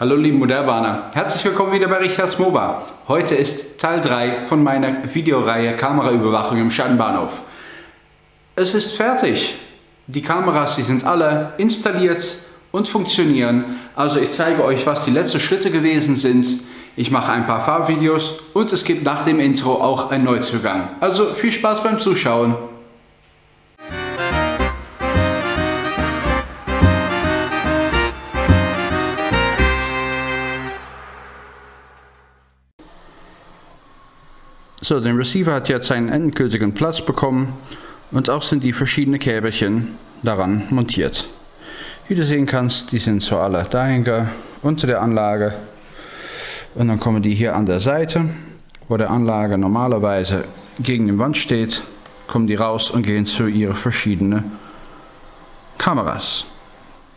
Hallo lieben Modellbahner, herzlich willkommen wieder bei Richards MOBA. Heute ist Teil 3 von meiner Videoreihe Kameraüberwachung im Schattenbahnhof. Es ist fertig. Die Kameras, die sind alle installiert und funktionieren. Also ich zeige euch, was die letzten Schritte gewesen sind. Ich mache ein paar Fahrvideos und es gibt nach dem Intro auch einen Neuzugang. Also viel Spaß beim Zuschauen. So, der Receiver hat jetzt einen endgültigen Platz bekommen und auch sind die verschiedenen Käbelchen daran montiert. Wie du sehen kannst, die sind so alle dahinter unter der Anlage und dann kommen die hier an der Seite, wo der Anlage normalerweise gegen die Wand steht, kommen die raus und gehen zu ihren verschiedenen Kameras.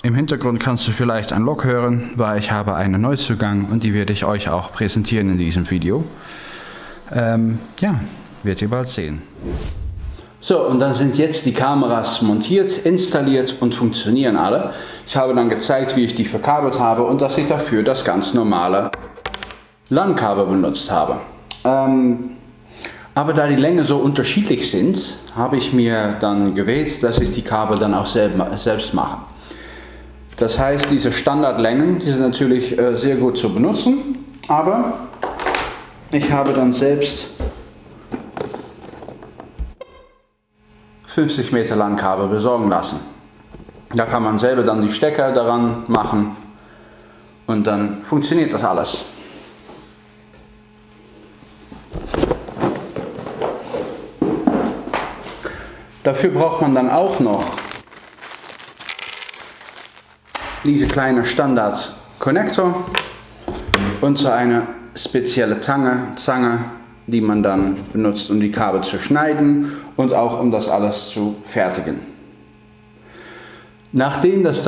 Im Hintergrund kannst du vielleicht ein Log hören, weil ich habe einen Neuzugang und die werde ich euch auch präsentieren in diesem Video. Ja, werdet ihr bald sehen. So, und dann sind jetzt die Kameras montiert, installiert und funktionieren alle. Ich habe dann gezeigt, wie ich die verkabelt habe und dass ich dafür das ganz normale LAN-Kabel benutzt habe. Aber da die Längen so unterschiedlich sind, habe ich mir dann gewählt, dass ich die Kabel dann auch selbst mache. Das heißt, diese Standardlängen, die sind natürlich sehr gut zu benutzen, aber ich habe dann selbst 50 Meter lang Kabel besorgen lassen. Da kann man selber dann die Stecker daran machen und dann funktioniert das alles. Dafür braucht man dann auch noch diese kleine Standard-Connector und so eine spezielle Zange, die man dann benutzt, um die Kabel zu schneiden und auch um das alles zu fertigen. Nachdem das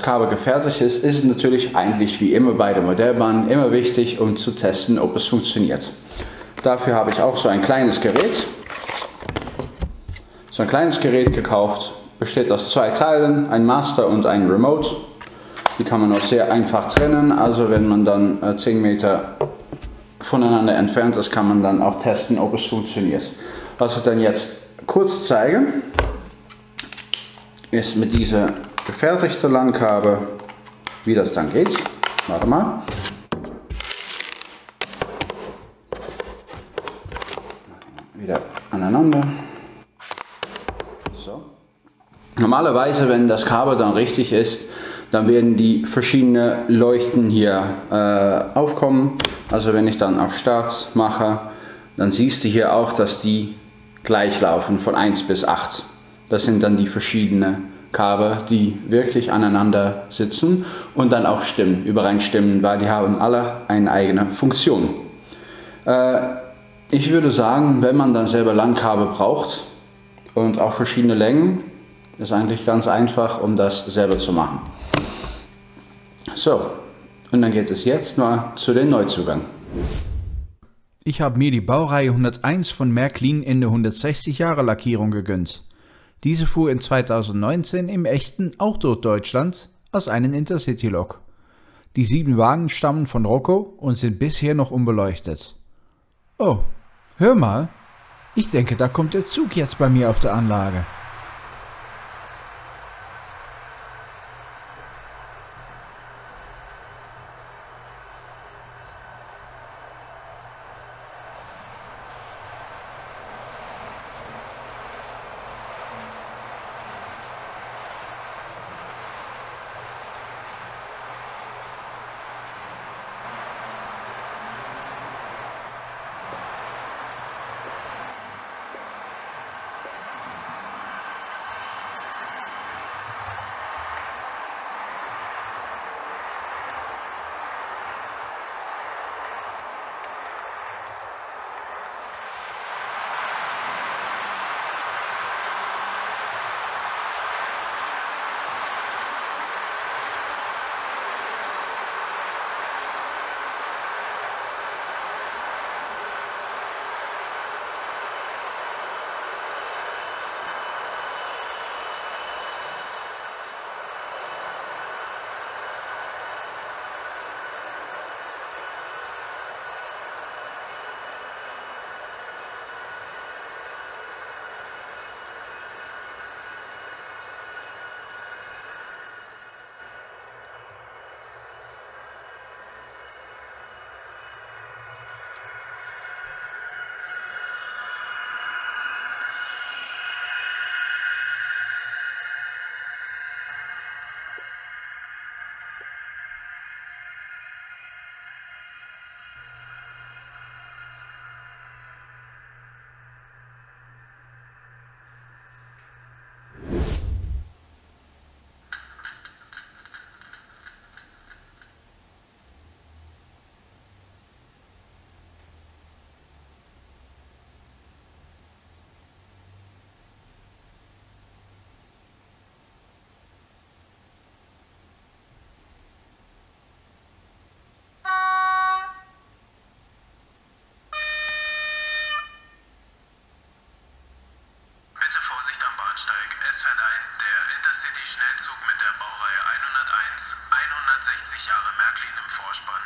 Kabel gefertigt ist, ist es natürlich eigentlich wie immer bei der Modellbahn immer wichtig, um zu testen, ob es funktioniert. Dafür habe ich auch so ein kleines Gerät. So ein kleines Gerät gekauft, besteht aus zwei Teilen, ein Master und ein Remote. Die kann man auch sehr einfach trennen, also wenn man dann 10 Meter voneinander entfernt ist, kann man dann auch testen, ob es funktioniert. Was ich dann jetzt kurz zeige, ist mit dieser gefertigten LAN-Kabel, wie das dann geht. Warte mal. Wieder aneinander. So. Normalerweise, wenn das Kabel dann richtig ist, dann werden die verschiedenen Leuchten hier aufkommen. Also wenn ich dann auf Start mache, dann siehst du hier auch, dass die gleich laufen von 1 bis 8. Das sind dann die verschiedenen Kabel, die wirklich aneinander sitzen und dann auch übereinstimmen, weil die haben alle eine eigene Funktion. Ich würde sagen, wenn man dann selber LAN-Kabel braucht und auch verschiedene Längen, ist eigentlich ganz einfach, um das selber zu machen. So, und dann geht es jetzt mal zu den Neuzugang. Ich habe mir die Baureihe 101 von Märklin in der 160 Jahre Lackierung gegönnt. Diese fuhr in 2019 im echten Outdoor Deutschland als einen Intercity-Lok. Die 7 Wagen stammen von Rocco und sind bisher noch unbeleuchtet. Oh, hör mal, ich denke, da kommt der Zug jetzt bei mir auf der Anlage. 160 Jahre Märklin im Vorspann.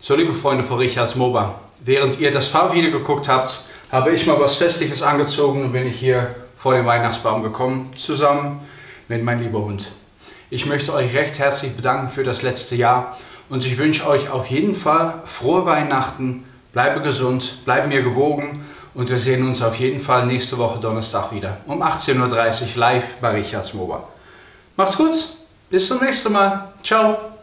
So, liebe Freunde von Richards MOBA, während ihr das Fahrvideo geguckt habt, habe ich mal was Festliches angezogen und bin ich hier vor den Weihnachtsbaum gekommen, zusammen mit meinem lieben Hund. Ich möchte euch recht herzlich bedanken für das letzte Jahr und ich wünsche euch auf jeden Fall frohe Weihnachten, bleibe gesund, bleibe mir gewogen und wir sehen uns auf jeden Fall nächste Woche Donnerstag wieder um 18:30 Uhr live bei Richards MOBA. Macht's gut, bis zum nächsten Mal, ciao!